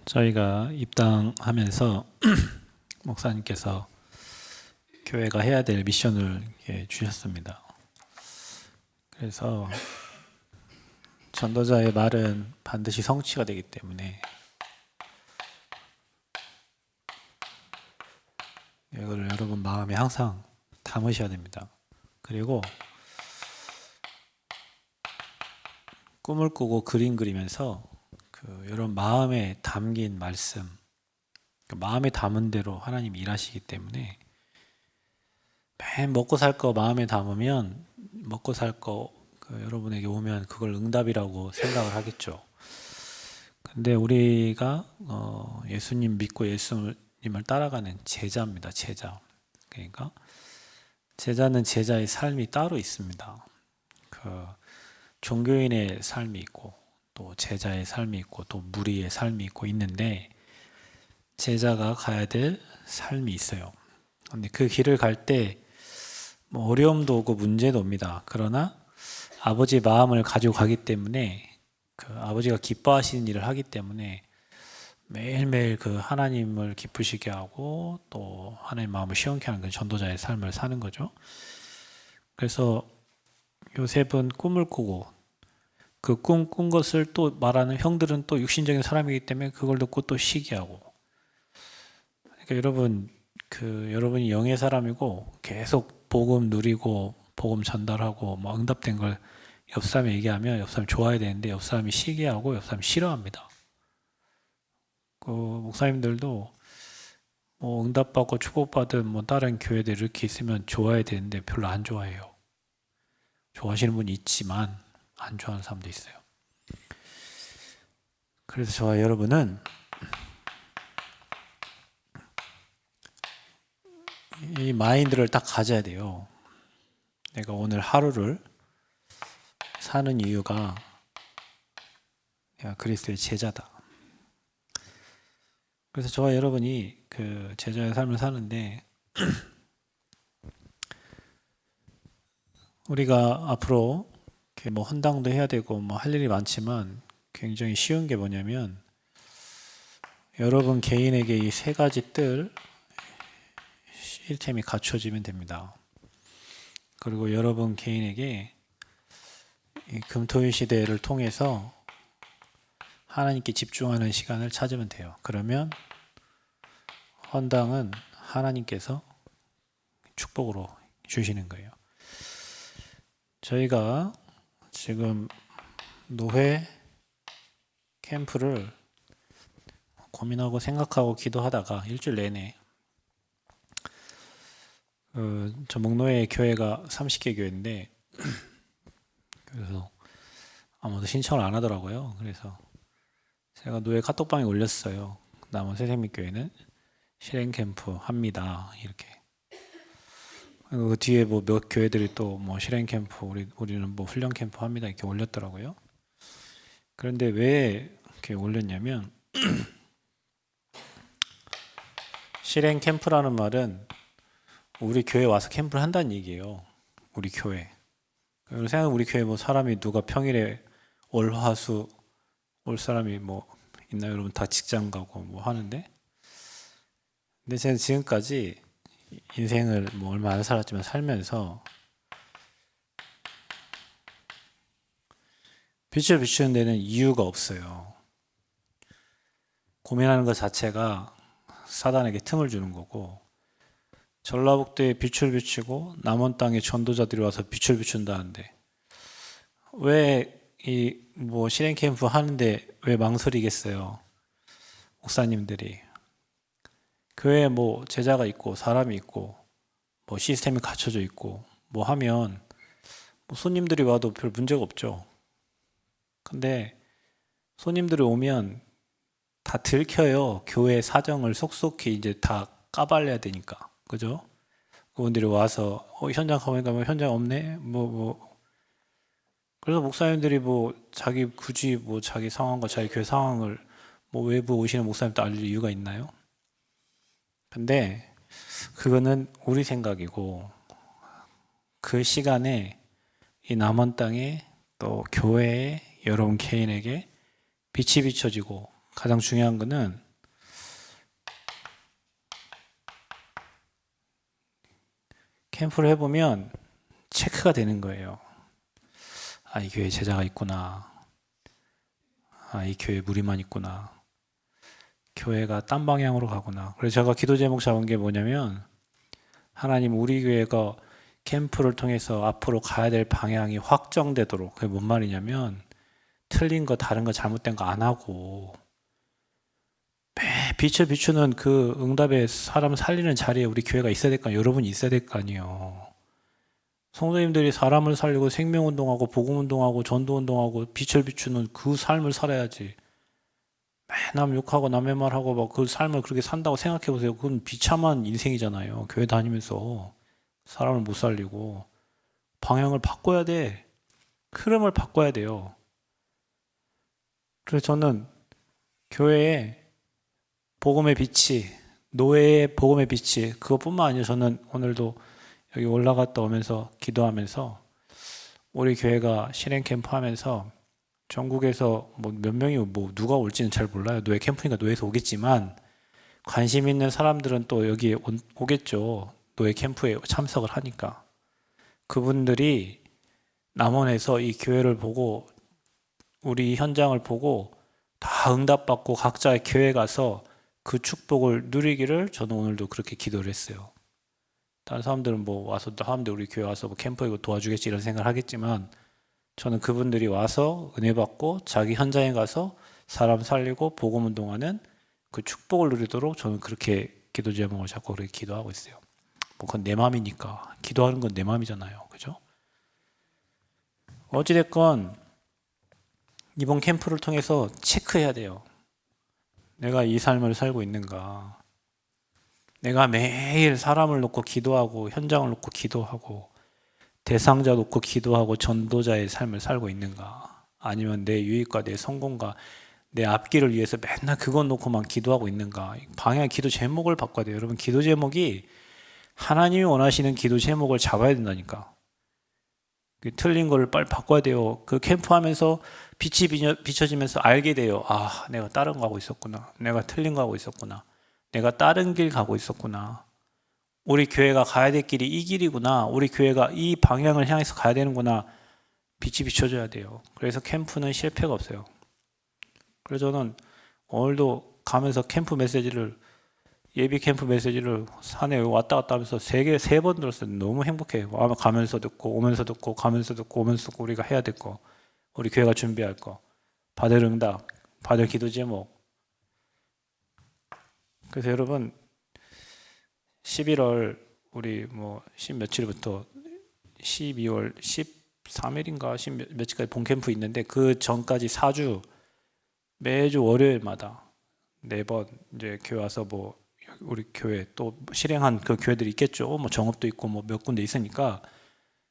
저희가 입당하면서 목사님께서 교회가 해야 될 미션을 주셨습니다. 그래서 전도자의 말은 반드시 성취가 되기 때문에 이걸 여러분 마음에 항상 담으셔야 됩니다. 그리고 꿈을 꾸고 그림 그리면서 여러분 마음에 담긴 말씀, 마음에 담은 대로 하나님이 일하시기 때문에 매일 먹고 살 거 마음에 담으면 먹고 살 거 여러분에게 오면 그걸 응답이라고 생각을 하겠죠. 근데 우리가 예수님 믿고 예수님을 따라가는 제자입니다. 제자. 그러니까 제자는 제자의 삶이 따로 있습니다. 종교인의 삶이 있고 또 제자의 삶이 있고 또 무리의 삶이 있고 있는데 제자가 가야 될 삶이 있어요. 근데 그 길을 갈 때 어려움도 오고 문제도 옵니다. 그러나 아버지의 마음을 가지고 가기 때문에 아버지가 기뻐하시는 일을 하기 때문에 매일매일 하나님을 기쁘시게 하고 또 하나님의 마음을 시원케 하는 그 전도자의 삶을 사는 거죠. 그래서 요셉은 꿈을 꾸고 그 꿈 꾼 것을 또 말하는 형들은 또 육신적인 사람이기 때문에 그걸 듣고 또 시기하고. 그러니까 여러분이 영의 사람이고 계속 복음 누리고 복음 전달하고 응답된 걸 옆 사람이 얘기하면 옆 사람이 좋아야 되는데 옆 사람이 시기하고 옆 사람이 싫어합니다. 목사님들도 응답받고 축복받은 다른 교회들 이렇게 있으면 좋아야 되는데 별로 안 좋아해요. 좋아하시는 분이 있지만 안 좋아하는 사람도 있어요. 그래서 저와 여러분은 이 마인드를 딱 가져야 돼요. 내가 오늘 하루를 사는 이유가 내가 그리스도의 제자다. 그래서 저와 여러분이 제자의 삶을 사는데 우리가 앞으로 헌당도 해야 되고 할 일이 많지만 굉장히 쉬운 게 뭐냐면 여러분 개인에게 이 세 가지 뜰 시스템이 갖춰지면 됩니다. 그리고 여러분 개인에게 이 금토일 시대를 통해서 하나님께 집중하는 시간을 찾으면 돼요. 그러면 헌당은 하나님께서 축복으로 주시는 거예요. 저희가 지금 노회 캠프를 고민하고 생각하고 기도하다가 일주일 내내 저 목노회 교회가 30개 교회인데 그래서 아무도 신청을 안 하더라고요. 그래서 제가 노회 카톡방에 올렸어요. 남원 새생명교회는 실행 캠프 합니다. 이렇게. 그 뒤에 몇 교회들이 또 실행 캠프 우리는 훈련 캠프 합니다. 이렇게 올렸더라고요. 그런데 왜 이렇게 올렸냐면 실행 캠프라는 말은 우리 교회 와서 캠프를 한다는 얘기예요. 우리 교회. 생각해 우리 교회 사람이 누가 평일에 월, 화, 수 올 사람이 있나요? 여러분 다 직장 가고 하는데. 근데 제가 지금까지 인생을 얼마 안 살았지만 살면서 빛을 비추는 데는 이유가 없어요. 고민하는 것 자체가 사단에게 틈을 주는 거고 전라북도에 빛을 비추고 남원 땅에 전도자들이 와서 빛을 비춘다는데 왜 실행 캠프 하는데 왜 망설이겠어요? 목사님들이 교회에 제자가 있고 사람이 있고 시스템이 갖춰져 있고 하면 손님들이 와도 별 문제가 없죠. 근데 손님들이 오면 다 들켜요. 교회 사정을 속속히 이제 다 까발려야 되니까. 그죠? 그분들이 와서 현장 가보니까 현장 없네? 그래서 목사님들이 자기 굳이 자기 상황과 자기 교회 상황을 외부 오시는 목사님도 알릴 이유가 있나요? 근데 그거는 우리 생각이고 그 시간에 이 남원 땅에 또 교회에 여러분 개인에게 빛이 비춰지고 가장 중요한 거는 캠프를 해보면 체크가 되는 거예요. 아, 이 교회에 제자가 있구나. 아, 이 교회에 무리만 있구나. 교회가 딴 방향으로 가구나. 그래서 제가 기도 제목 잡은 게 뭐냐면, 하나님, 우리 교회가 캠프를 통해서 앞으로 가야 될 방향이 확정되도록. 그게 뭔 말이냐면, 틀린 거, 다른 거, 잘못된 거 안 하고, 비추는 그 응답에 사람 살리는 자리에 우리 교회가 있어야 될 거 아니에요. 여러분이 있어야 될 거 아니에요. 성도님들이 사람을 살리고 생명운동하고 복음운동하고 전도운동하고 빛을 비추는 그 삶을 살아야지. 남 욕하고 남의 말하고 막 그 삶을 그렇게 산다고 생각해 보세요. 그건 비참한 인생이잖아요. 교회 다니면서 사람을 못 살리고. 방향을 바꿔야 돼. 흐름을 바꿔야 돼요. 그래서 저는 교회에 복음의 빛이, 노예의 복음의 빛이, 그것뿐만 아니라 저는 오늘도 여기 올라갔다 오면서 기도하면서 우리 교회가 실행 캠프 하면서 전국에서 뭐 몇 명이 뭐 누가 올지는 잘 몰라요. 노예 캠프니까 노예에서 오겠지만 관심 있는 사람들은 또 여기에 오겠죠. 노예 캠프에 참석을 하니까. 그분들이 남원에서 이 교회를 보고 우리 현장을 보고 다 응답받고 각자의 교회 가서 그 축복을 누리기를 저는 오늘도 그렇게 기도를 했어요. 다른 사람들은 뭐 와서 사람들 우리 교회 와서 뭐 캠프 이거 도와주겠지 이런 생각을 하겠지만 저는 그분들이 와서 은혜 받고 자기 현장에 가서 사람 살리고 복음 운동하는 그 축복을 누리도록 저는 그렇게 기도 제목을 잡고 그렇게 기도하고 있어요. 뭐 그건 내 마음이니까 기도하는 건 내 마음이잖아요, 그죠? 어찌됐건 이번 캠프를 통해서 체크해야 돼요. 내가 이 삶을 살고 있는가? 내가 매일 사람을 놓고 기도하고 현장을 놓고 기도하고 대상자 놓고 기도하고 전도자의 삶을 살고 있는가? 아니면 내 유익과 내 성공과 내 앞길을 위해서 맨날 그것 놓고만 기도하고 있는가? 방향 기도 제목을 바꿔야 돼요. 여러분 기도 제목이 하나님이 원하시는 기도 제목을 잡아야 된다니까. 틀린 거를 빨리 바꿔야 돼요. 그 캠프하면서 빛이 비춰지면서 알게 돼요. 아, 내가 다른 거 하고 있었구나. 내가 틀린 거 하고 있었구나. 내가 다른 길 가고 있었구나. 우리 교회가 가야 될 길이 이 길이구나. 우리 교회가 이 방향을 향해서 가야 되는구나. 빛이 비춰져야 돼요. 그래서 캠프는 실패가 없어요. 그래서 저는 오늘도 가면서 캠프 메시지를 예비 캠프 메시지를 산에 왔다 갔다 하면서 세 번 들었어요. 너무 행복해요. 가면서 듣고 오면서 듣고 가면서 듣고 오면서 듣고 우리가 해야 될 거, 우리 교회가 준비할 거, 받을 응답, 받을 기도 제목. 그래서 여러분 11월 우리 뭐 10 며칠부터 12월 13일인가 10 며칠까지 본 캠프 있는데 그 전까지 4주 매주 월요일마다 4번 이제 교회 와서 뭐 우리 교회 또 실행한 그 교회들이 있겠죠. 뭐 정읍도 있고 뭐 몇 군데 있으니까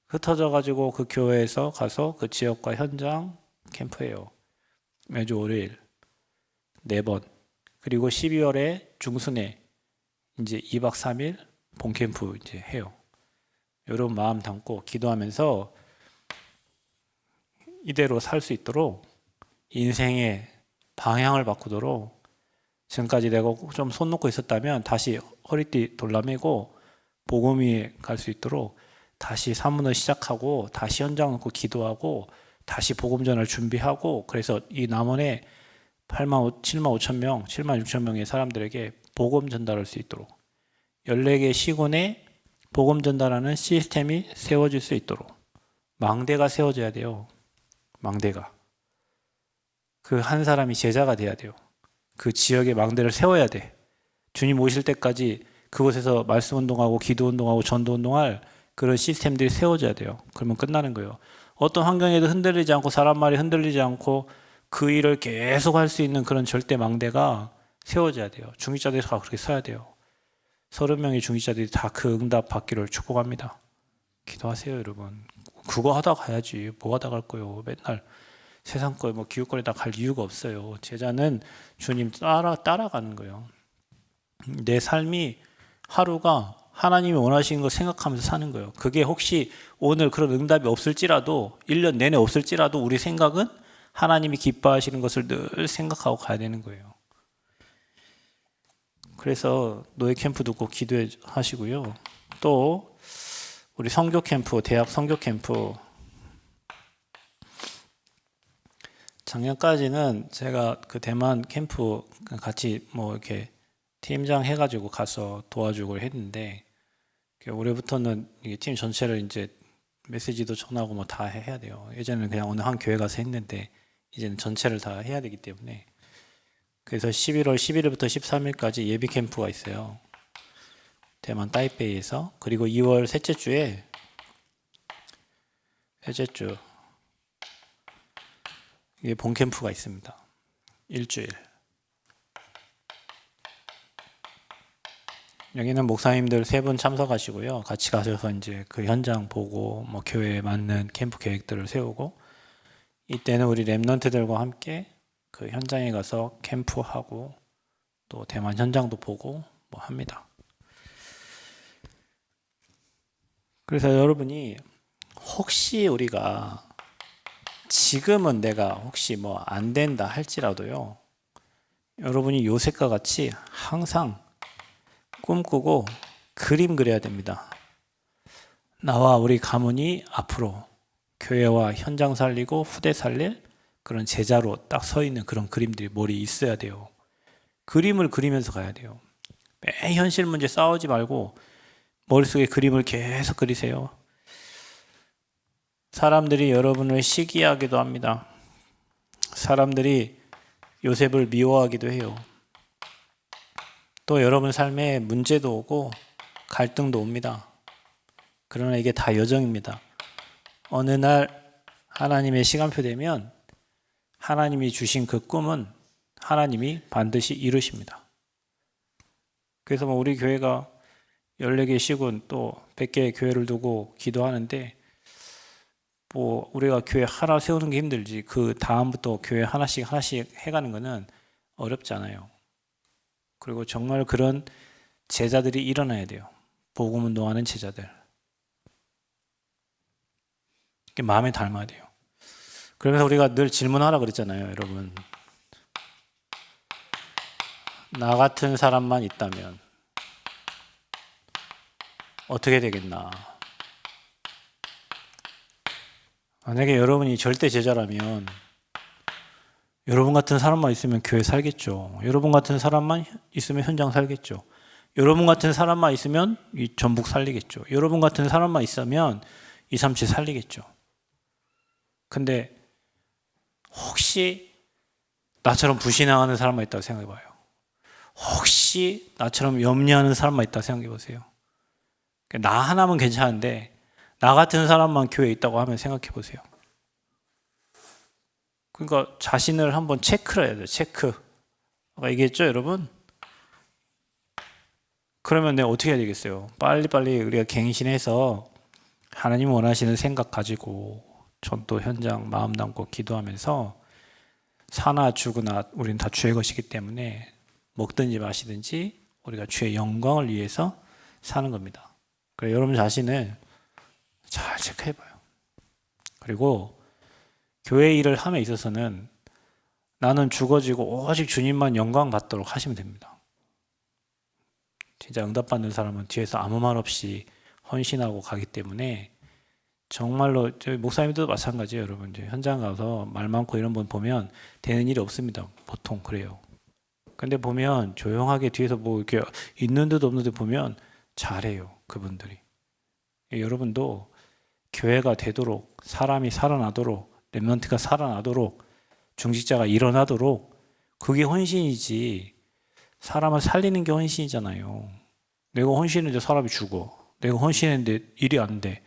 흩어져 가지고 그 교회에서 가서 그 지역과 현장 캠프예요. 매주 월요일 4번. 그리고 12월에 중순에 이제 2박 3일 본캠프 이제 해요. 여러분 마음 담고 기도하면서 이대로 살 수 있도록 인생의 방향을 바꾸도록 지금까지 내가 좀 손 놓고 있었다면 다시 허리띠 돌라매고 복음 위에 갈 수 있도록 다시 사문을 시작하고 다시 현장 놓고 기도하고 다시 복음 전할 준비하고 그래서 이 남원에 7만 5천 명, 7만 6천 명의 사람들에게 복음 전달할 수 있도록 14개 시군에 복음 전달하는 시스템이 세워질 수 있도록 망대가 세워져야 돼요. 망대가. 그 한 사람이 제자가 돼야 돼요. 그 지역의 망대를 세워야 돼. 주님 오실 때까지 그곳에서 말씀 운동하고 기도 운동하고 전도 운동할 그런 시스템들이 세워져야 돼요. 그러면 끝나는 거예요. 어떤 환경에도 흔들리지 않고 사람 말이 흔들리지 않고 그 일을 계속 할 수 있는 그런 절대 망대가 세워져야 돼요. 중직자들이 다 그렇게 서야 돼요. 30명의 중직자들이 다 그 응답 받기를 축복합니다. 기도하세요, 여러분. 그거 하다 가야지. 뭐 하다 갈 거예요. 맨날 세상 거, 뭐 기웃거리다 갈 이유가 없어요. 제자는 주님 따라가는 거예요. 내 삶이 하루가 하나님이 원하시는 거 생각하면서 사는 거예요. 그게 혹시 오늘 그런 응답이 없을지라도 1년 내내 없을지라도 우리 생각은 하나님이 기뻐하시는 것을 늘 생각하고 가야 되는 거예요. 그래서 노예 캠프도 꼭 기도해 하시고요. 또 우리 선교 캠프, 대학 선교 캠프 작년까지는 제가 그 대만 캠프 같이 뭐 이렇게 팀장 해가지고 가서 도와주고 했는데 올해부터는 이게 팀 전체를 이제 메시지도 전하고 뭐 다 해야 돼요. 예전에는 그냥 어느 한 교회 가서 했는데 이제는 전체를 다 해야 되기 때문에 그래서 11월 11일부터 13일까지 예비 캠프가 있어요. 대만 타이베이에서. 그리고 2월 셋째 주 이게 본 캠프가 있습니다. 일주일. 여기는 목사님들 3분 참석하시고요. 같이 가셔서 이제 그 현장 보고 뭐 교회에 맞는 캠프 계획들을 세우고 이때는 우리 랩런트들과 함께 그 현장에 가서 캠프하고 또 대만 현장도 보고 뭐 합니다. 그래서 여러분이 혹시 우리가 지금은 내가 혹시 뭐 안 된다 할지라도요. 여러분이 요셉과 같이 항상 꿈꾸고 그림 그려야 됩니다. 나와 우리 가문이 앞으로 교회와 현장 살리고 후대 살릴 그런 제자로 딱 서 있는 그런 그림들이 머리에 있어야 돼요. 그림을 그리면서 가야 돼요. 매 현실 문제 싸우지 말고 머릿속에 그림을 계속 그리세요. 사람들이 여러분을 시기하기도 합니다. 사람들이 요셉을 미워하기도 해요. 또 여러분 삶에 문제도 오고 갈등도 옵니다. 그러나 이게 다 여정입니다. 어느 날 하나님의 시간표 되면 하나님이 주신 그 꿈은 하나님이 반드시 이루십니다. 그래서 뭐 우리 교회가 14개 시군 또 100개의 교회를 두고 기도하는데 뭐 우리가 교회 하나 세우는 게 힘들지 그 다음부터 교회 하나씩 해가는 거는 어렵지 않아요. 그리고 정말 그런 제자들이 일어나야 돼요. 복음 운동하는 제자들. 마음에 닮아야 돼요. 그러면서 우리가 늘 질문하라 그랬잖아요, 여러분. 나 같은 사람만 있다면 어떻게 되겠나? 만약에 여러분이 절대 제자라면 여러분 같은 사람만 있으면 교회 살겠죠. 여러분 같은 사람만 있으면 현장 살겠죠. 여러분 같은 사람만 있으면 이 전북 살리겠죠. 여러분 같은 사람만 있으면 237 살리겠죠. 근데 혹시 나처럼 불신앙하는 사람만 있다고 생각해봐요. 혹시 나처럼 염려하는 사람만 있다고 생각해보세요. 나 하나면 괜찮은데 나 같은 사람만 교회에 있다고 하면 생각해보세요. 그러니까 자신을 한번 체크를 해야 돼요. 체크. 아까 얘기했죠, 여러분? 그러면 내가 어떻게 해야 되겠어요? 빨리빨리 우리가 갱신해서 하나님 원하시는 생각 가지고 전도 현장 마음 담고 기도하면서 사나 죽으나 우리는 다 주의 것이기 때문에 먹든지 마시든지 우리가 주의 영광을 위해서 사는 겁니다. 그래서 여러분 자신을 잘 체크해봐요. 그리고 교회 일을 함에 있어서는 나는 죽어지고 오직 주님만 영광 받도록 하시면 됩니다. 진짜 응답받는 사람은 뒤에서 아무 말 없이 헌신하고 가기 때문에 정말로 저희 목사님들도 마찬가지예요, 여러분. 이제 현장 가서 말 많고 이런 분 보면 되는 일이 없습니다. 보통 그래요. 근데 보면 조용하게 뒤에서 뭐 이렇게 있는 듯 없는 듯 보면 잘해요, 그분들이. 여러분도 교회가 되도록 사람이 살아나도록 렘넌트가 살아나도록 중직자가 일어나도록 그게 헌신이지 사람을 살리는 게 헌신이잖아요. 내가 헌신했는데 사람이 죽어. 내가 헌신했는데 일이 안 돼.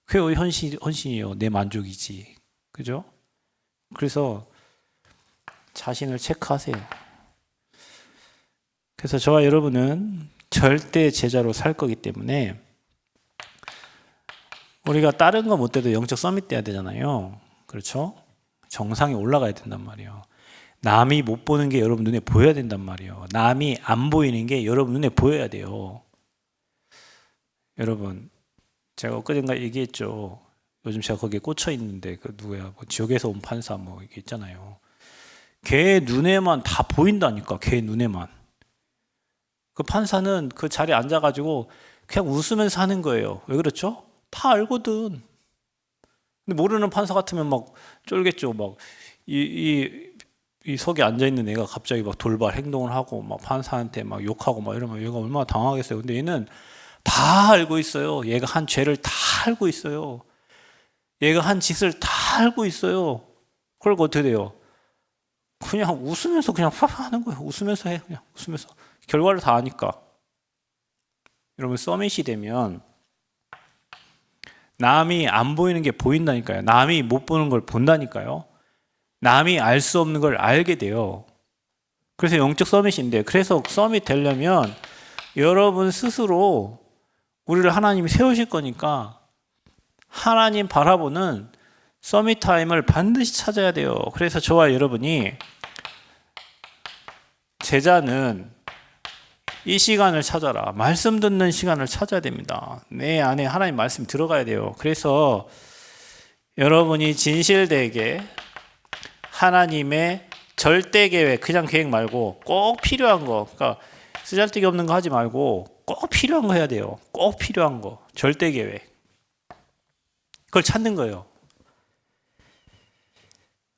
그게 헌신이에요. 내 만족이지. 그죠? 그래서 자신을 체크하세요. 그래서 저와 여러분은 절대 제자로 살 거기 때문에 우리가 다른 거 못 돼도 영적 서밋 돼야 되잖아요. 그렇죠? 정상에 올라가야 된단 말이에요. 남이 못 보는 게 여러분 눈에 보여야 된단 말이에요. 남이 안 보이는 게 여러분 눈에 보여야 돼요. 여러분, 제가 엊그젠가 얘기했죠. 요즘 제가 거기에 꽂혀 있는데 그 누구야? 뭐 지옥에서 온 판사 뭐 이게 있잖아요. 걔 눈에만 다 보인다니까. 걔 눈에만. 그 판사는 그 자리에 앉아가지고 그냥 웃으면서 하는 거예요. 왜 그렇죠? 다 알거든. 근데 모르는 판사 같으면 막 쫄겠죠. 막 이 석에 앉아 있는 애가 갑자기 막 돌발 행동을 하고 막 판사한테 막 욕하고 막 이러면 얘가 얼마나 당하겠어요. 근데 얘는 다 알고 있어요. 얘가 한 죄를 다 알고 있어요. 얘가 한 짓을 다 알고 있어요. 그러니까 어떻게 돼요? 그냥 웃으면서 그냥 팍 하는 거예요. 웃으면서 해. 그냥 웃으면서. 결과를 다 아니까. 여러분 서밋이 되면 남이 안 보이는 게 보인다니까요. 남이 못 보는 걸 본다니까요. 남이 알 수 없는 걸 알게 돼요. 그래서 영적 서밋인데, 그래서 서밋 되려면 여러분 스스로 우리를 하나님이 세우실 거니까 하나님 바라보는 서밋 타임을 반드시 찾아야 돼요. 그래서 저와 여러분이 제자는 이 시간을 찾아라. 말씀 듣는 시간을 찾아야 됩니다. 내 안에 하나님 말씀이 들어가야 돼요. 그래서 여러분이 진실되게 하나님의 절대 계획, 그냥 계획 말고 꼭 필요한 거, 그러니까 쓰잘데기 없는 거 하지 말고 꼭 필요한 거 해야 돼요. 꼭 필요한 거, 절대 계획. 그걸 찾는 거예요.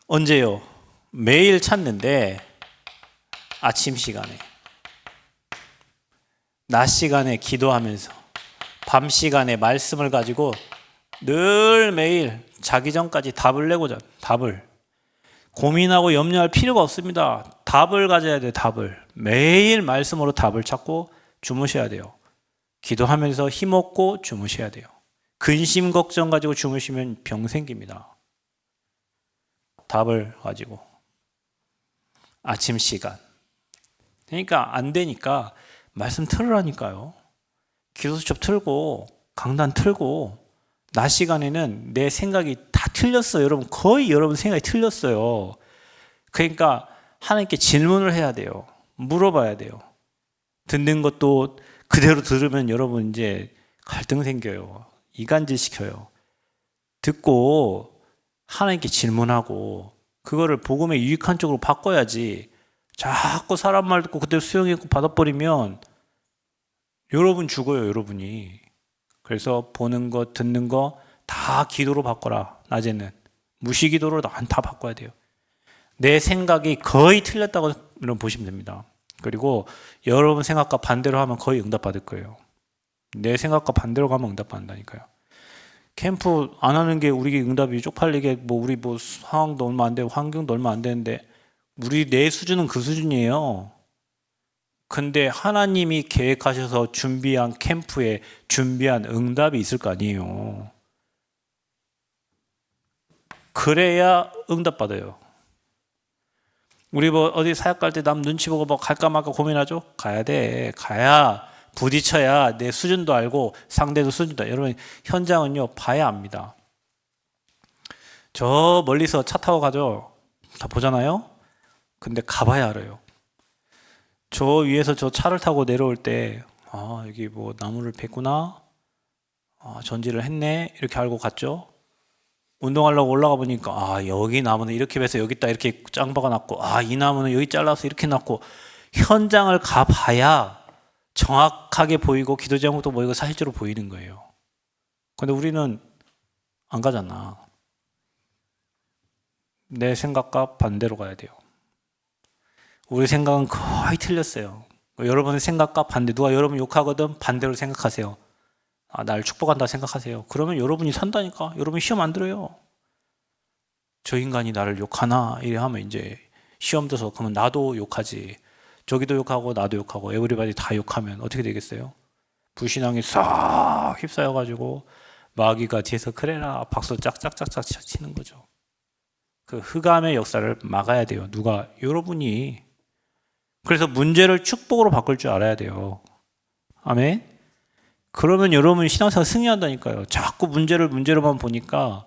언제요? 매일 찾는데 아침 시간에, 낮 시간에 기도하면서, 밤 시간에 말씀을 가지고 늘 매일 자기 전까지 답을 내고자, 답을. 고민하고 염려할 필요가 없습니다. 답을 가져야 돼요. 답을. 매일 말씀으로 답을 찾고 주무셔야 돼요. 기도하면서 힘없고 주무셔야 돼요. 근심 걱정 가지고 주무시면 병 생깁니다. 답을 가지고. 아침 시간. 그러니까 안 되니까 말씀 틀으라니까요. 기도 수첩 틀고 강단 틀고 낮 시간에는 내 생각이 다 틀렸어요. 여러분 거의 여러분 생각이 틀렸어요. 그러니까 하나님께 질문을 해야 돼요. 물어봐야 돼요. 듣는 것도 그대로 들으면 여러분 이제 갈등 생겨요. 이간질 시켜요. 듣고 하나님께 질문하고 그거를 복음에 유익한 쪽으로 바꿔야지. 자꾸 사람 말 듣고 그대로 수용했고 받아버리면 여러분 죽어요. 여러분이. 그래서 보는 거 듣는 거 다 기도로 바꿔라. 낮에는 무시기도로 다 바꿔야 돼요. 내 생각이 거의 틀렸다고 보시면 됩니다. 그리고 여러분 생각과 반대로 하면 거의 응답받을 거예요. 내 생각과 반대로 가면 응답받는다니까요. 캠프 안 하는 게 우리 응답이 쪽팔리게 뭐 우리 뭐 상황도 얼마 안 되고 환경도 얼마 안 되는데 우리 내 수준은 그 수준이에요. 근데 하나님이 계획하셔서 준비한 캠프에 준비한 응답이 있을 거 아니에요. 그래야 응답받아요. 우리 뭐 어디 사역 갈 때 남 눈치 보고 뭐 갈까 말까 고민하죠? 가야 돼. 가야 부딪혀야 내 수준도 알고 상대도 수준도. 여러분 현장은요 봐야 압니다. 저 멀리서 차 타고 가죠. 다 보잖아요. 근데 가봐야 알아요. 저 위에서 저 차를 타고 내려올 때 여기 뭐 나무를 팼구나. 전지를 했네. 이렇게 알고 갔죠. 운동하려고 올라가 보니까 여기 나무는 이렇게 해서 여기다 이렇게 짱 박아놨고 이 나무는 여기 잘라서 이렇게 놨고. 현장을 가봐야 정확하게 보이고 기도 제목도 보이고 사실적으로 보이는 거예요. 근데 우리는 안 가잖아. 내 생각과 반대로 가야 돼요. 우리 생각은 거의 틀렸어요. 여러분의 생각과 반대. 누가 여러분 욕하거든 반대로 생각하세요. 날 축복한다 생각하세요. 그러면 여러분이 산다니까. 여러분 시험 안 들어요. 저 인간이 나를 욕하나 이래 하면 이제 시험 들어서 그러면 나도 욕하지. 저기도 욕하고 나도 욕하고 에브리바디 다 욕하면 어떻게 되겠어요? 불신앙이 싹 휩싸여가지고 마귀가 뒤에서 그래라 박수 짝짝짝짝 치는 거죠. 그 흑암의 역사를 막아야 돼요. 누가? 여러분이. 그래서 문제를 축복으로 바꿀 줄 알아야 돼요. 아멘. 그러면 여러분 신앙생활 승리한다니까요. 자꾸 문제를 문제로만 보니까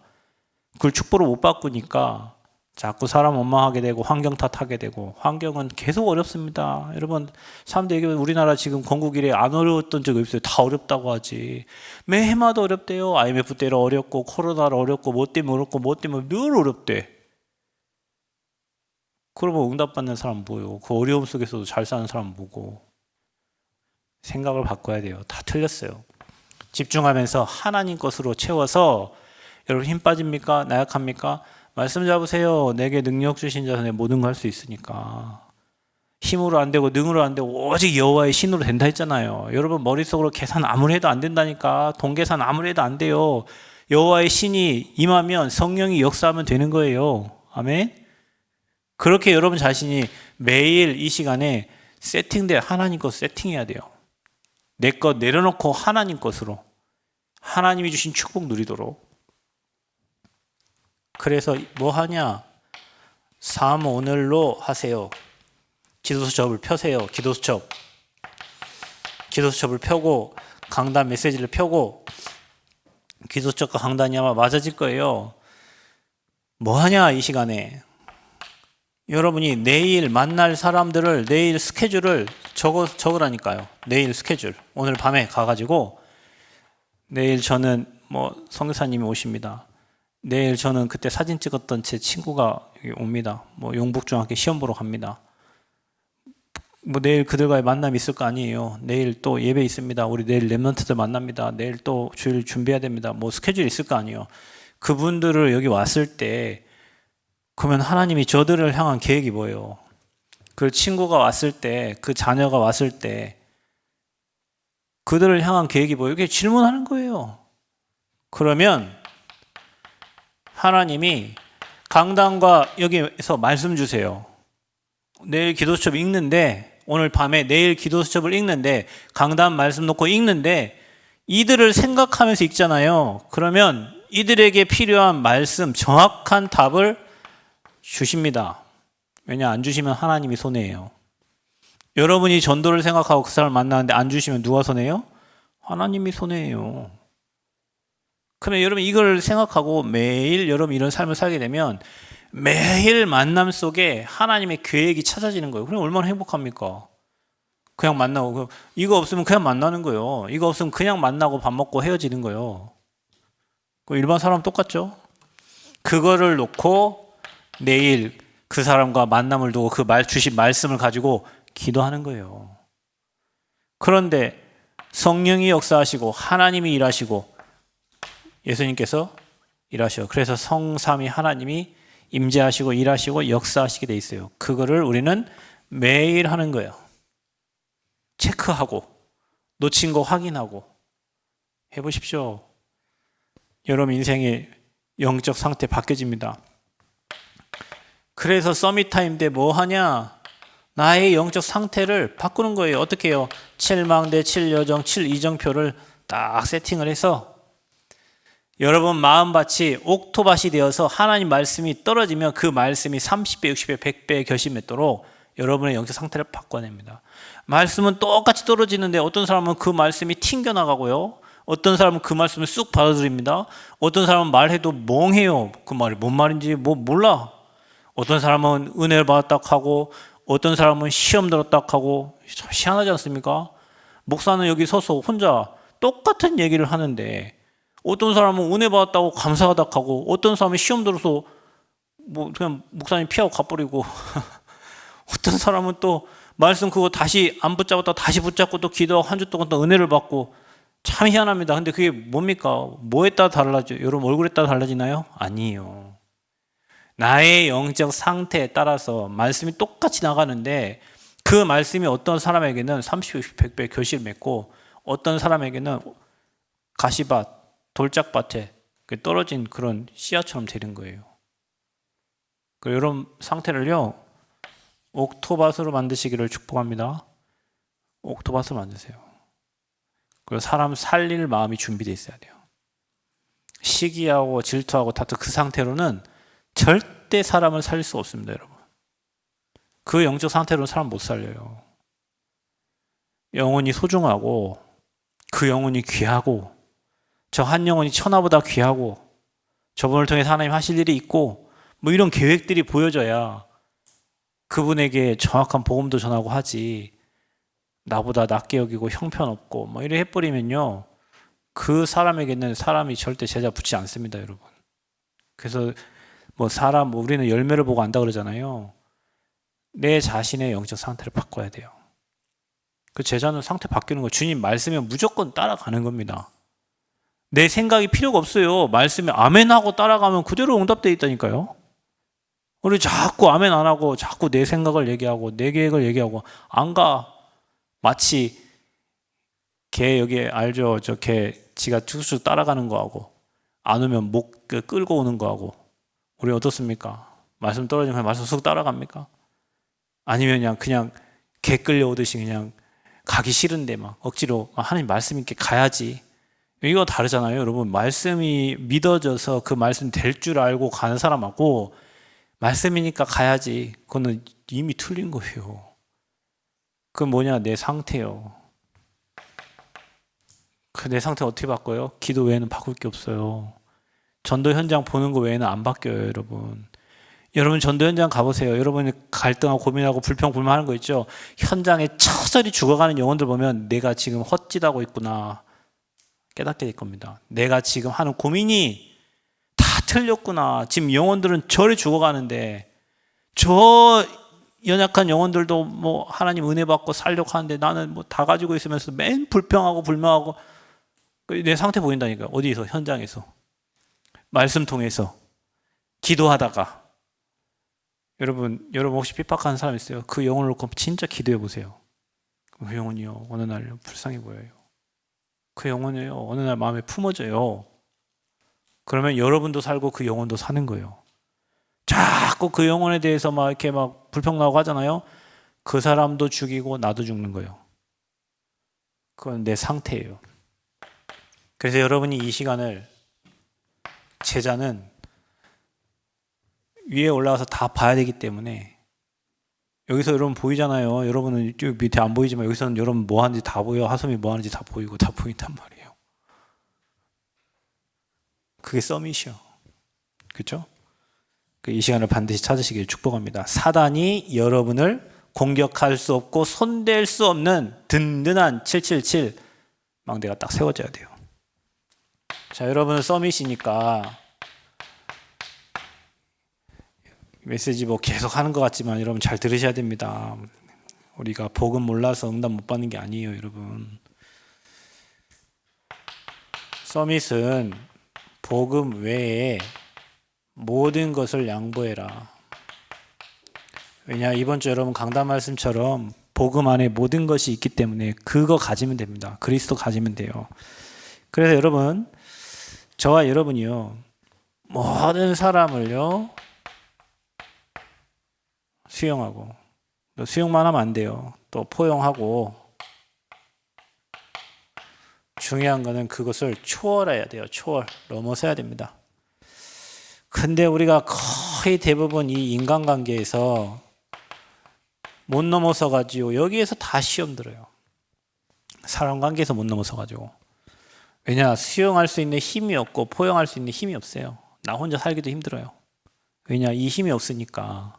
그걸 축복으로 못 바꾸니까 자꾸 사람 원망하게 되고 환경 탓하게 되고. 환경은 계속 어렵습니다. 여러분 사람들이 우리나라 지금 건국 이래 안 어려웠던 적이 없어요. 다 어렵다고 하지. 매해마다 어렵대요. IMF 때로 어렵고 코로나로 어렵고 뭐 때문에 어렵고 뭐 때문에 늘 어렵대. 그러면 응답받는 사람 뭐예요? 그 어려움 속에서도 잘 사는 사람 뭐고. 생각을 바꿔야 돼요. 다 틀렸어요. 집중하면서 하나님 것으로 채워서 여러분 힘 빠집니까? 나약합니까? 말씀 잡으세요. 내게 능력 주신 자는 내 모든 걸 할 수 있으니까. 힘으로 안 되고 능으로 안 되고 오직 여호와의 신으로 된다 했잖아요. 여러분 머릿속으로 계산 아무리 해도 안 된다니까. 동계산 아무리 해도 안 돼요. 여호와의 신이 임하면 성령이 역사하면 되는 거예요. 아멘. 그렇게 여러분 자신이 매일 이 시간에 세팅돼 하나님 것 세팅해야 돼요. 내 것 내려놓고 하나님 것으로 하나님이 주신 축복 누리도록. 그래서 뭐 하냐? 삶 오늘로 하세요. 기도수첩을 펴세요. 기도수첩을 펴고 강단 메시지를 펴고 기도수첩과 강단이 아마 맞아질 거예요. 뭐 하냐 이 시간에. 여러분이 내일 만날 사람들을 내일 스케줄을 적으라니까요. 내일 스케줄. 오늘 밤에 가가지고 내일 저는 뭐 성교사님이 오십니다. 내일 저는 그때 사진 찍었던 제 친구가 여기 옵니다. 뭐 용북중학교 시험 보러 갑니다. 뭐 내일 그들과의 만남이 있을 거 아니에요. 내일 또 예배 있습니다. 우리 내일 랩런트들 만납니다. 내일 또 주일 준비해야 됩니다. 뭐 스케줄이 있을 거 아니에요. 그분들을 여기 왔을 때 그러면 하나님이 저들을 향한 계획이 뭐예요? 그 친구가 왔을 때, 그 자녀가 왔을 때 그들을 향한 계획이 뭐예요? 이렇게 질문하는 거예요. 그러면 하나님이 강단과 여기에서 말씀 주세요. 내일 기도수첩 읽는데 오늘 밤에 내일 기도수첩을 읽는데 강단 말씀 놓고 읽는데 이들을 생각하면서 읽잖아요. 그러면 이들에게 필요한 말씀 정확한 답을 주십니다. 왜냐 안 주시면 하나님이 손해예요. 여러분이 전도를 생각하고 그 사람을 만나는데 안 주시면 누가 손해요? 하나님이 손해예요. 그러면 여러분 이걸 생각하고 매일 여러분 이런 삶을 살게 되면 매일 만남 속에 하나님의 계획이 찾아지는 거예요. 그럼 얼마나 행복합니까? 그냥 만나고 이거 없으면 그냥 만나는 거예요. 이거 없으면 그냥 만나고 밥 먹고 헤어지는 거예요. 일반 사람 똑같죠? 그거를 놓고 내일 그 사람과 만남을 두고 그 주신 말씀을 가지고 기도하는 거예요. 그런데 성령이 역사하시고 하나님이 일하시고 예수님께서 일하셔. 그래서 성삼위 하나님이 임재하시고 일하시고 역사하시게 돼 있어요. 그거를 우리는 매일 하는 거예요. 체크하고 놓친 거 확인하고 해보십시오. 여러분 인생의 영적 상태 바뀌어집니다. 그래서 서밋타임 때 뭐 하냐? 나의 영적 상태를 바꾸는 거예요. 어떻게 해요? 7망대, 7여정, 7이정표를 딱 세팅을 해서 여러분 마음밭이 옥토밭이 되어서 하나님 말씀이 떨어지면 그 말씀이 30배, 60배, 100배 결실맺도록 여러분의 영적 상태를 바꿔냅니다. 말씀은 똑같이 떨어지는데 어떤 사람은 그 말씀이 튕겨나가고요. 어떤 사람은 그 말씀을 쑥 받아들입니다. 어떤 사람은 말해도 멍해요. 그 말이 뭔 말인지 몰라. 어떤 사람은 은혜를 받았다 하고 어떤 사람은 시험 들었다 하고 희한하지 않습니까? 목사는 여기 서서 혼자 똑같은 얘기를 하는데 어떤 사람은 은혜 받았다고 감사하다 하고 어떤 사람은 시험 들어서 뭐 그냥 목사님 피하고 가버리고 어떤 사람은 또 말씀 그거 다시 안 붙잡았다 다시 붙잡고 또 기도하고 한 주 동안 또 은혜를 받고 참 희한합니다. 근데 그게 뭡니까? 뭐에 따라 달라져요? 여러분 얼굴에 따라 달라지나요? 아니에요. 나의 영적 상태에 따라서 말씀이 똑같이 나가는데 그 말씀이 어떤 사람에게는 30, 60, 100배 결실을 맺고 어떤 사람에게는 가시밭, 돌짝밭에 떨어진 그런 씨앗처럼 되는 거예요. 이런 상태를요 옥토밭으로 만드시기를 축복합니다. 옥토밭으로 만드세요. 그리고 사람 살릴 마음이 준비되어 있어야 돼요. 시기하고 질투하고 다투 그 상태로는 절대 사람을 살릴 수 없습니다, 여러분. 그 영적 상태로는 사람 못 살려요. 영혼이 소중하고 그 영혼이 귀하고 저 한 영혼이 천하보다 귀하고 저분을 통해서 하나님 하실 일이 있고 뭐 이런 계획들이 보여져야 그분에게 정확한 복음도 전하고 하지 나보다 낮게 여기고 형편없고 뭐 이래 해버리면요 그 사람에게는 사람이 절대 제자 붙지 않습니다, 여러분. 그래서 뭐 우리는 열매를 보고 안다 그러잖아요. 내 자신의 영적 상태를 바꿔야 돼요. 그 제자는 상태 바뀌는 거, 주님 말씀에 무조건 따라가는 겁니다. 내 생각이 필요가 없어요. 말씀에 아멘 하고 따라가면 그대로 응답되어 있다니까요. 우리 자꾸 아멘 안 하고 자꾸 내 생각을 얘기하고 내 계획을 얘기하고 안 가. 마치 개, 여기 알죠? 저 개 지가 쭉쭉 따라가는 거하고 안 오면 목 끌고 오는 거하고 우리 어떻습니까? 말씀 떨어지면 그냥 말씀 쑥 따라갑니까? 아니면 그냥 개 끌려오듯이 그냥 가기 싫은데 막 억지로 하나님 말씀 있게 가야지. 이거 다르잖아요, 여러분. 말씀이 믿어져서 그 말씀 될 줄 알고 가는 사람하고 말씀이니까 가야지. 그거는 이미 틀린 거예요. 그건 뭐냐? 내 상태요. 그 내 상태 어떻게 바꿔요? 기도 외에는 바꿀 게 없어요. 전도 현장 보는 거 외에는 안 바뀌어요, 여러분. 여러분 전도 현장 가보세요. 여러분이 갈등하고 고민하고 불평불만하는 거 있죠? 현장에 처절히 죽어가는 영혼들 보면 내가 지금 헛짓하고 있구나 깨닫게 될 겁니다. 내가 지금 하는 고민이 다 틀렸구나. 지금 영혼들은 저리 죽어가는데 저 연약한 영혼들도 뭐 하나님 은혜 받고 살려고 하는데 나는 뭐 다 가지고 있으면서 맨 불평하고 불만하고 내 상태 보인다니까요. 어디서? 현장에서. 말씀 통해서. 기도하다가. 여러분 혹시 핍박하는 사람 있어요? 그 영혼을 놓고 진짜 기도해 보세요. 그 영혼이요 어느 날 불쌍해 보여요. 그 영혼이요 어느 날 마음에 품어져요. 그러면 여러분도 살고 그 영혼도 사는 거예요. 자꾸 그 영혼에 대해서 막 이렇게 막 불평나고 하잖아요. 그 사람도 죽이고 나도 죽는 거예요. 그건 내 상태예요. 그래서 여러분이 이 시간을 제자는 위에 올라가서 다 봐야 되기 때문에 여기서 여러분 보이잖아요. 여러분은 밑에 안 보이지만 여기서는 여러분 뭐 하는지 다 보여. 하솜이 뭐 하는지 다 보이고 다 보인단 말이에요. 그게 서밋이요. 그렇죠? 이 시간을 반드시 찾으시길 축복합니다. 사단이 여러분을 공격할 수 없고 손댈 수 없는 든든한 777 망대가 딱 세워져야 돼요. 자, 여러분은 서밋이니까 메시지 뭐 계속 하는 것 같지만 여러분 잘 들으셔야 됩니다. 우리가 복음 몰라서 응답 못 받는 게 아니에요, 여러분. 서밋은 복음 외에 모든 것을 양보해라. 왜냐, 이번 주 여러분 강단 말씀처럼 복음 안에 모든 것이 있기 때문에 그거 가지면 됩니다. 그리스도 가지면 돼요. 그래서 여러분, 저와 여러분이요, 모든 사람을요 수용하고, 또 수용만 하면 안 돼요. 또 포용하고, 중요한 거는 그것을 초월해야 돼요. 초월, 넘어서야 됩니다. 근데 우리가 거의 대부분 이 인간관계에서 못 넘어서 가지고 여기에서 다 시험 들어요. 사람 관계에서 못 넘어서 가지고. 왜냐, 수용할 수 있는 힘이 없고 포용할 수 있는 힘이 없어요. 나 혼자 살기도 힘들어요. 왜냐, 이 힘이 없으니까.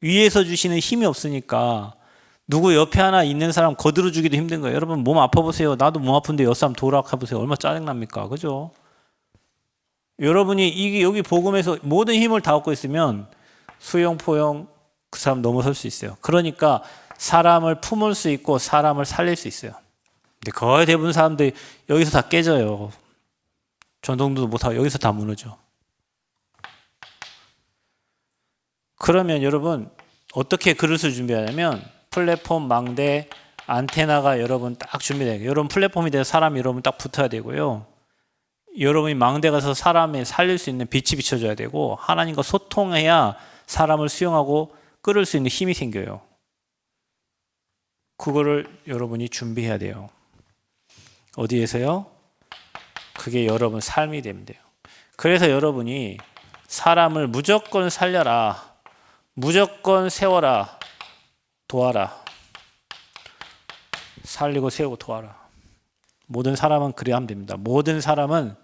위에서 주시는 힘이 없으니까 누구 옆에 하나 있는 사람 거들어 주기도 힘든 거예요. 여러분 몸 아파 보세요. 나도 몸 아픈데 옆 사람 도락해 보세요. 얼마나 짜증납니까? 그죠? 여러분이 이게 여기 복음에서 모든 힘을 다 얻고 있으면 수용, 포용 그 사람 넘어설 수 있어요. 그러니까 사람을 품을 수 있고 사람을 살릴 수 있어요. 근데 거의 대부분 사람들이 여기서 다 깨져요. 전동도 못하고 여기서 다 무너져. 그러면 여러분 어떻게 그릇을 준비하냐면 플랫폼, 망대, 안테나가 여러분 딱 준비돼요. 여러분 플랫폼이 돼서 사람이 여러분 딱 붙어야 되고요. 여러분이 망대 가서 사람을 살릴 수 있는 빛이 비춰줘야 되고 하나님과 소통해야 사람을 수용하고 끌을 수 있는 힘이 생겨요. 그거를 여러분이 준비해야 돼요. 어디에서요? 그게 여러분 삶이 되면 돼요. 그래서 여러분이 사람을 무조건 살려라, 무조건 세워라, 도와라. 살리고 세우고 도와라. 모든 사람은 그래야 하면 됩니다. 모든 사람은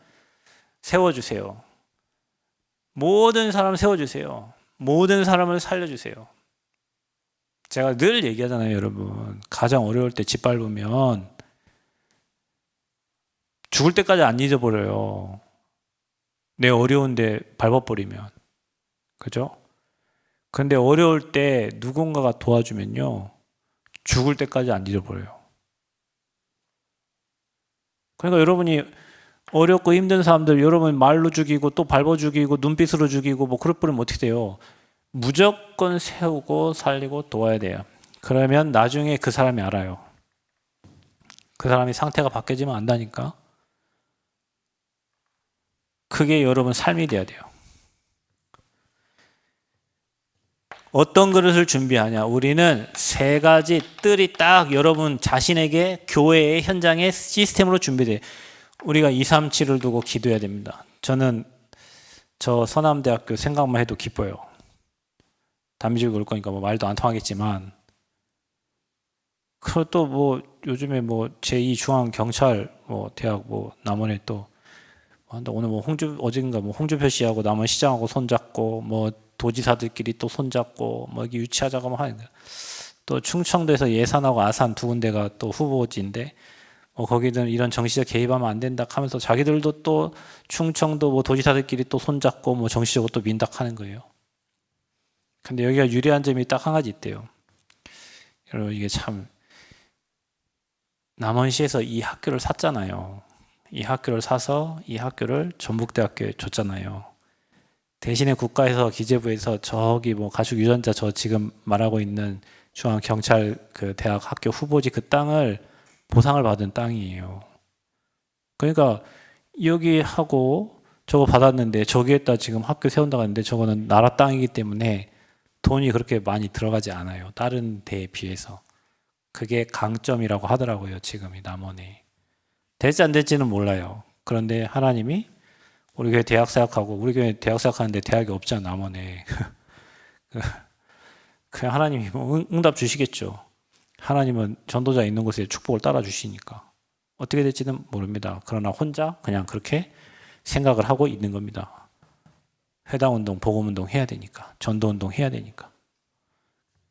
세워주세요. 모든 사람 세워주세요. 모든 사람을 살려주세요. 제가 늘 얘기하잖아요, 여러분. 가장 어려울 때 짓밟으면 죽을 때까지 안 잊어버려요. 내 어려운데 밟아버리면. 그죠? 근데 어려울 때 누군가가 도와주면요, 죽을 때까지 안 잊어버려요. 그러니까 여러분이 어렵고 힘든 사람들 여러분 말로 죽이고 또 밟아 죽이고 눈빛으로 죽이고 뭐 그럴 뻔하면 어떻게 돼요? 무조건 세우고 살리고 도와야 돼요. 그러면 나중에 그 사람이 알아요. 그 사람이 상태가 바뀌지면 안다니까. 그게 여러분 삶이 돼야 돼요. 어떤 그릇을 준비하냐? 우리는 세 가지 뜰이 딱 여러분 자신에게 교회의 현장의 시스템으로 준비돼요. 우리가 237을 두고 기도해야 됩니다. 저는 저 서남대학교 생각만 해도 기뻐요. 담임지고 올 거니까 뭐 말도 안 통하겠지만, 그 또 뭐 요즘에 뭐 제2중앙경찰 뭐 대학 뭐 남원에 또 오늘 뭐 어젠가 뭐 홍준표 씨하고 남원 시장하고 손잡고 뭐 도지사들끼리 또 손잡고 뭐 여기 유치하자고 뭐 하는 거야. 또 충청도에서 예산하고 아산 두 군데가 또 후보지인데 거기는 이런 정치적 개입하면 안 된다 하면서 자기들도 또 충청도 뭐 도지사들끼리 또 손잡고 뭐 정치적으로 또 민닥하는 거예요. 근데 여기가 유리한 점이 딱 한 가지 있대요. 여러분 이게 참 남원시에서 이 학교를 샀잖아요. 이 학교를 사서 이 학교를 전북대학교에 줬잖아요. 대신에 국가에서 기재부에서 저기 뭐 가축 유전자 저 지금 말하고 있는 중앙경찰 그 대학 학교 후보지 그 땅을 보상을 받은 땅이에요. 그러니까 여기 하고 저거 받았는데 저기에다 지금 학교 세운다고 하는데 저거는 나라 땅이기 때문에 돈이 그렇게 많이 들어가지 않아요. 다른 데에 비해서. 그게 강점이라고 하더라고요. 지금 이 남원에. 될지 안 될지는 몰라요. 그런데 하나님이 우리 교회 대학 생각하고 우리 교회 대학 생각하는데 대학이 없잖아 남원에. 그냥 하나님이 뭐 응답 주시겠죠. 하나님은 전도자 있는 곳에 축복을 따라 주시니까 어떻게 될지는 모릅니다. 그러나 혼자 그냥 그렇게 생각을 하고 있는 겁니다. 회당운동, 복음운동 해야 되니까, 전도운동 해야 되니까.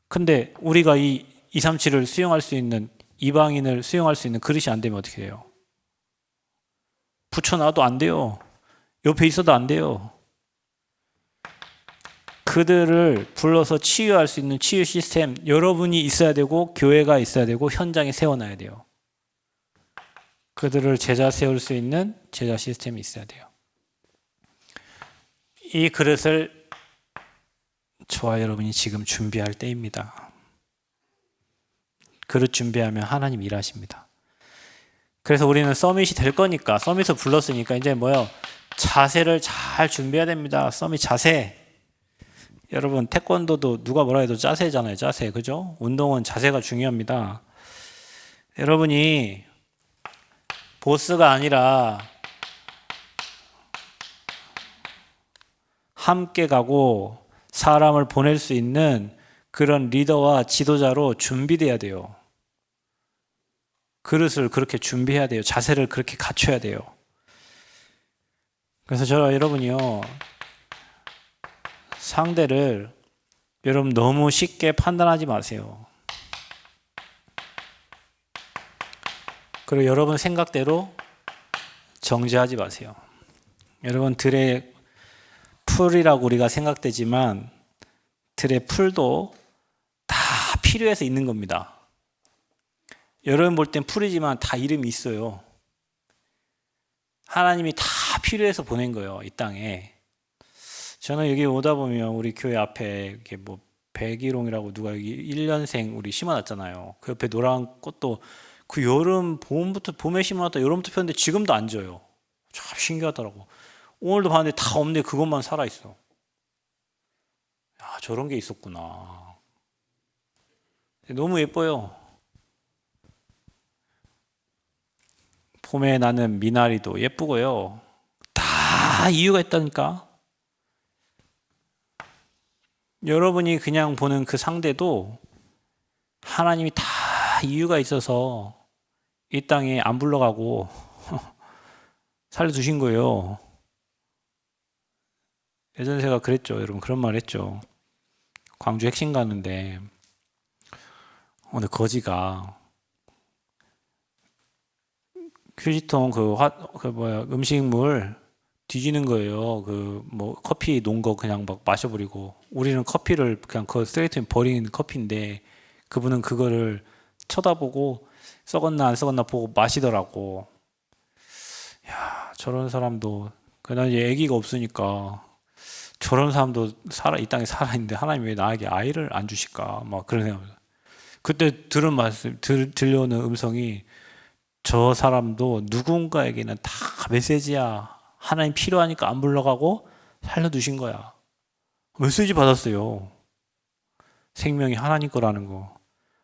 근데 우리가 이 237을 수용할 수 있는, 이방인을 수용할 수 있는 그릇이 안 되면 어떻게 해요? 붙여놔도 안 돼요. 옆에 있어도 안 돼요. 그들을 불러서 치유할 수 있는 치유 시스템, 여러분이 있어야 되고 교회가 있어야 되고 현장에 세워놔야 돼요. 그들을 제자 세울 수 있는 제자 시스템이 있어야 돼요. 이 그릇을 저와 여러분이 지금 준비할 때입니다. 그릇 준비하면 하나님 일하십니다. 그래서 우리는 서밋이 될 거니까, 서밋을 불렀으니까 이제 뭐요? 자세를 잘 준비해야 됩니다. 서밋 자세. 여러분 태권도도 누가 뭐라 해도 자세잖아요. 자세. 그죠? 운동은 자세가 중요합니다. 여러분이 보스가 아니라 함께 가고 사람을 보낼 수 있는 그런 리더와 지도자로 준비돼야 돼요. 그릇을 그렇게 준비해야 돼요. 자세를 그렇게 갖춰야 돼요. 그래서 여러분이요, 상대를 여러분 너무 쉽게 판단하지 마세요. 그리고 여러분 생각대로 정죄하지 마세요. 여러분 들의 풀이라고 우리가 생각되지만 들의 풀도 다 필요해서 있는 겁니다. 여러분 볼 땐 풀이지만 다 이름이 있어요. 하나님이 다 필요해서 보낸 거예요, 이 땅에. 저는 여기 오다 보면 우리 교회 앞에 이렇게 뭐 백일홍이라고 누가 여기 1년생 우리 심어놨잖아요. 그 옆에 노란 꽃도 그 여름 봄부터 봄에 심어놨다 여름부터 폈는데 지금도 안 져요. 참 신기하더라고. 오늘도 봤는데 다 없네. 그것만 살아있어. 야, 저런 게 있었구나. 너무 예뻐요. 봄에 나는 미나리도 예쁘고요. 다 이유가 있다니까. 여러분이 그냥 보는 그 상대도 하나님이 다 이유가 있어서 이 땅에 안 불러가고 살려주신 거예요. 예전에 제가 그랬죠. 여러분 그런 말 했죠. 광주 핵심 가는데 오늘 거지가 휴지통 음식물 뒤지는 거예요. 커피 놓은 거 그냥 막 마셔버리고 우리는 커피를 그냥 그 쓰레기통에 버리는 커피인데 그분은 그거를 쳐다보고 썩었나 안 썩었나 보고 마시더라고. 야, 저런 사람도 그난 이제 아기가 없으니까 저런 사람도 이 땅에 살아있는데 하나님 왜 나에게 아이를 안 주실까? 막 그런 생각. 그때 들은 말씀, 들려오는 음성이 저 사람도 누군가에게는 다 메시지야. 하나님 필요하니까 안 불러가고 살려두신 거야. 메시지 받았어요. 생명이 하나님 거라는 거.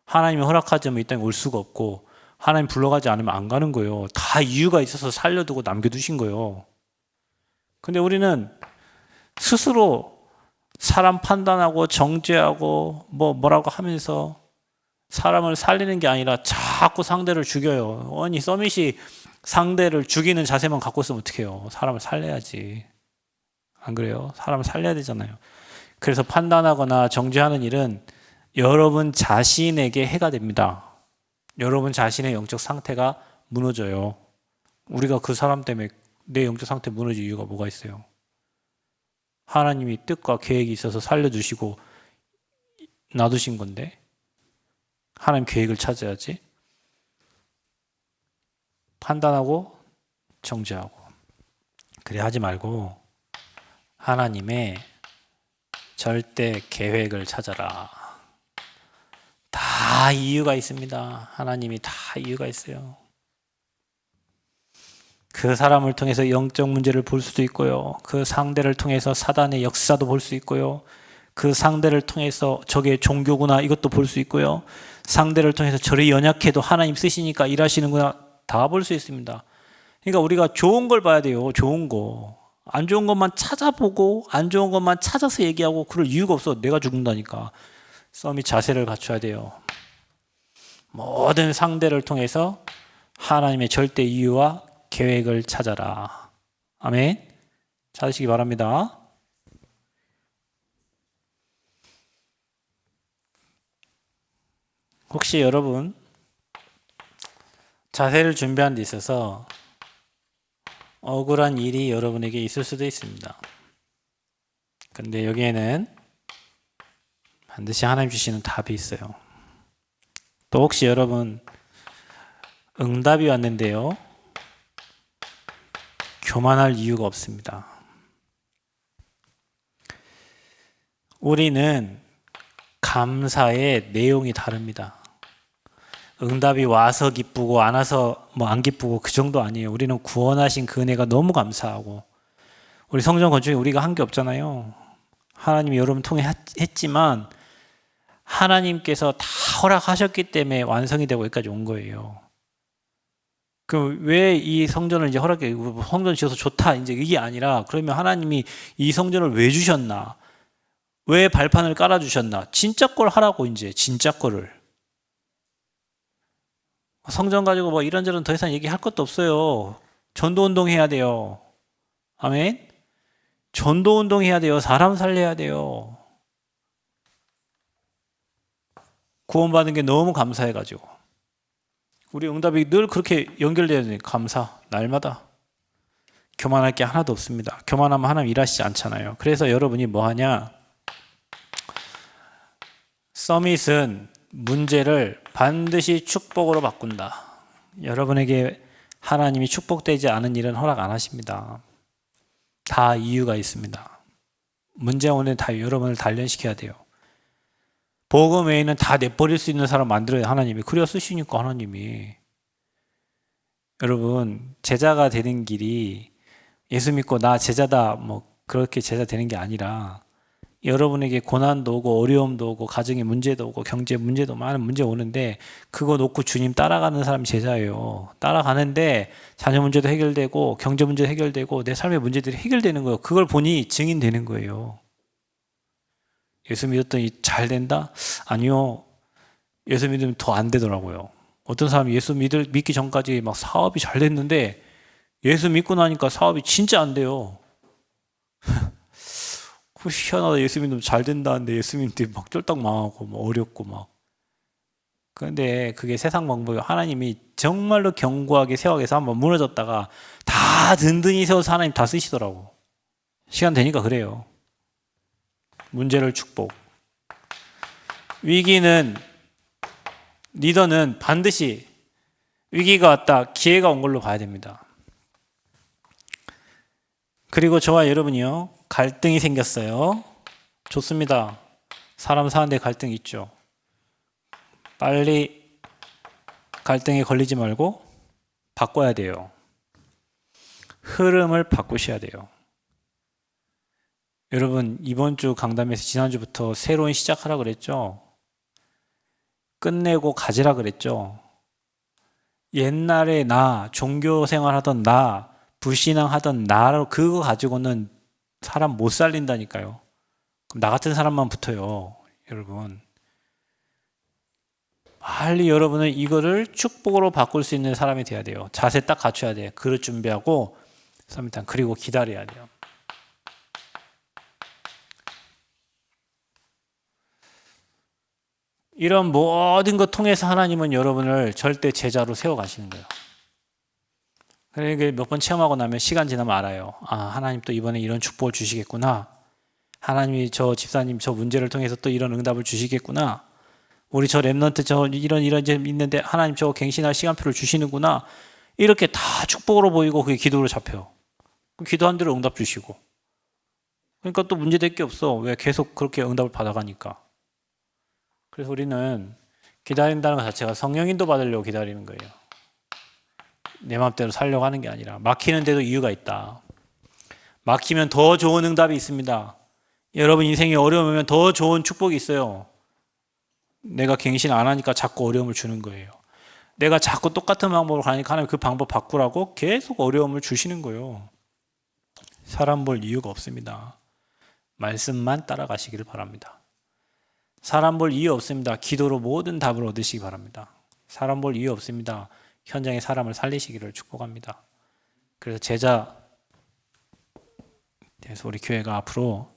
하나님이 허락하지 않으면 이 땅에 올 수가 없고 하나님 불러가지 않으면 안 가는 거예요. 다 이유가 있어서 살려두고 남겨두신 거예요. 근데 우리는 스스로 사람 판단하고 정죄하고 뭐라고 하면서 사람을 살리는 게 아니라 자꾸 상대를 죽여요. 아니 서밋이 상대를 죽이는 자세만 갖고 있으면 어떡해요. 사람을 살려야지. 안 그래요? 사람을 살려야 되잖아요. 그래서 판단하거나 정죄하는 일은 여러분 자신에게 해가 됩니다. 여러분 자신의 영적 상태가 무너져요. 우리가 그 사람 때문에 내 영적 상태 무너질 이유가 뭐가 있어요? 하나님이 뜻과 계획이 있어서 살려주시고 놔두신 건데 하나님 계획을 찾아야지. 판단하고 정죄하고 그래 하지 말고 하나님의 절대 계획을 찾아라. 다 이유가 있습니다. 하나님이 다 이유가 있어요. 그 사람을 통해서 영적 문제를 볼 수도 있고요. 그 상대를 통해서 사단의 역사도 볼 수 있고요. 그 상대를 통해서 저게 종교구나 이것도 볼 수 있고요. 상대를 통해서 저리 연약해도 하나님 쓰시니까 일하시는구나 다 볼 수 있습니다. 그러니까 우리가 좋은 걸 봐야 돼요. 좋은 거. 안 좋은 것만 찾아보고 안 좋은 것만 찾아서 얘기하고 그럴 이유가 없어. 내가 죽는다니까. 썸이 자세를 갖춰야 돼요. 모든 상대를 통해서 하나님의 절대 이유와 계획을 찾아라. 아멘. 찾으시기 바랍니다. 혹시 여러분 자세를 준비하는 데 있어서 억울한 일이 여러분에게 있을 수도 있습니다. 근데 여기에는 반드시 하나님 주시는 답이 있어요. 또 혹시 여러분 응답이 왔는데요. 교만할 이유가 없습니다. 우리는 감사의 내용이 다릅니다. 응답이 와서 기쁘고 안 와서 안 기쁘고 그 정도 아니에요. 우리는 구원하신 그 은혜가 너무 감사하고 우리 성전 건축에 우리가 한 게 없잖아요. 하나님이 여러분 통해 했지만 하나님께서 다 허락하셨기 때문에 완성이 되고 여기까지 온 거예요. 그럼 왜 이 성전을 이제 허락해 성전 지어서 좋다 이제 이게 아니라 그러면 하나님이 이 성전을 왜 주셨나? 왜 발판을 깔아 주셨나? 진짜 걸 하라고 이제 진짜 거를. 성전 가지고 뭐 이런저런 더 이상 얘기할 것도 없어요. 전도운동 해야 돼요. 아멘? 전도운동 해야 돼요. 사람 살려야 돼요. 구원받은 게 너무 감사해가지고. 우리 응답이 늘 그렇게 연결되어야 되니 감사, 날마다. 교만할 게 하나도 없습니다. 교만하면 하나님 일하시지 않잖아요. 그래서 여러분이 뭐 하냐? 서밋은 문제를 반드시 축복으로 바꾼다. 여러분에게 하나님이 축복되지 않은 일은 허락 안 하십니다. 다 이유가 있습니다. 문제 오늘 다 여러분을 단련시켜야 돼요. 복음 외에는 다 내버릴 수 있는 사람 만들어야 하나님이. 그래야 쓰시니까 하나님이. 여러분 제자가 되는 길이 예수 믿고 나 제자다 뭐 그렇게 제자 되는 게 아니라 여러분에게 고난도 오고 어려움도 오고 가정의 문제도 오고 경제 문제도 많은 문제 오는데 그거 놓고 주님 따라가는 사람이 제자예요. 따라가는데 자녀 문제도 해결되고 경제 문제도 해결되고 내 삶의 문제들이 해결되는 거예요. 그걸 보니 증인되는 거예요. 예수 믿었더니 잘 된다? 아니요. 예수 믿으면 더 안 되더라고요. 어떤 사람이 예수 믿기 전까지 막 사업이 잘 됐는데 예수 믿고 나니까 사업이 진짜 안 돼요. 그 희한하다. 예수 믿으면 잘 된다는데 예수 믿는데 막 쫄딱 망하고 막 어렵고 막. 그런데 그게 세상 방법이에요. 하나님이 정말로 견고하게 세워서 한번 무너졌다가 다 든든히 세워서 하나님 다 쓰시더라고. 시간 되니까 그래요. 문제를 축복. 위기는 리더는 반드시 위기가 왔다, 기회가 온 걸로 봐야 됩니다. 그리고 저와 여러분이요, 갈등이 생겼어요. 좋습니다. 사람 사는데 갈등 있죠. 빨리 갈등에 걸리지 말고 바꿔야 돼요. 흐름을 바꾸셔야 돼요. 여러분, 이번 주 강담에서 지난주부터 새로운 시작하라 그랬죠? 끝내고 가지라 그랬죠? 옛날에 나, 종교 생활하던 나, 불신앙하던 나로 그거 가지고는 사람 못 살린다니까요. 그럼 나 같은 사람만 붙어요, 여러분. 빨리 여러분은 이거를 축복으로 바꿀 수 있는 사람이 돼야 돼요. 자세 딱 갖춰야 돼요. 그릇 준비하고, 그리고 기다려야 돼요. 이런 모든 것 통해서 하나님은 여러분을 절대 제자로 세워가시는 거예요. 그러니까 몇 번 체험하고 나면 시간 지나면 알아요. 아, 하나님 또 이번에 이런 축복을 주시겠구나. 하나님이 저 집사님 저 문제를 통해서 또 이런 응답을 주시겠구나. 우리 저 랩런트 저 이런 있는데 하나님 저 갱신할 시간표를 주시는구나. 이렇게 다 축복으로 보이고 그게 기도로 잡혀요. 기도한 대로 응답 주시고. 그러니까 또 문제될 게 없어. 왜 계속 그렇게 응답을 받아가니까. 그래서 우리는 기다린다는 것 자체가 성령인도 받으려고 기다리는 거예요. 내 마음대로 살려고 하는 게 아니라 막히는데도 이유가 있다. 막히면 더 좋은 응답이 있습니다. 여러분 인생에 어려움이 오면 더 좋은 축복이 있어요. 내가 갱신 안 하니까 자꾸 어려움을 주는 거예요. 내가 자꾸 똑같은 방법을 가니까 하나님 그 방법 바꾸라고 계속 어려움을 주시는 거예요. 사람 볼 이유가 없습니다. 말씀만 따라가시기를 바랍니다. 사람 볼 이유 없습니다. 기도로 모든 답을 얻으시기 바랍니다. 사람 볼 이유 없습니다. 현장에 사람을 살리시기를 축복합니다. 그래서 제자 그래서 우리 교회가 앞으로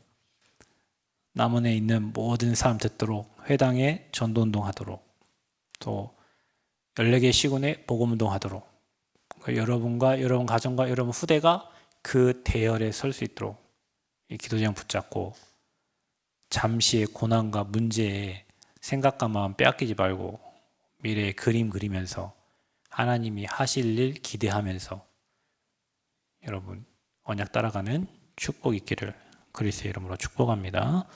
남원에 있는 모든 사람 듣도록 회당에 전도운동 하도록 또 14개 시군에 복음운동 하도록 여러분과 여러분 가정과 여러분 후대가 그 대열에 설 수 있도록 이 기도제랑 붙잡고 잠시의 고난과 문제에 생각과 마음 빼앗기지 말고 미래의 그림 그리면서 하나님이 하실 일 기대하면서 여러분 언약 따라가는 축복 있기를 그리스도의 이름으로 축복합니다.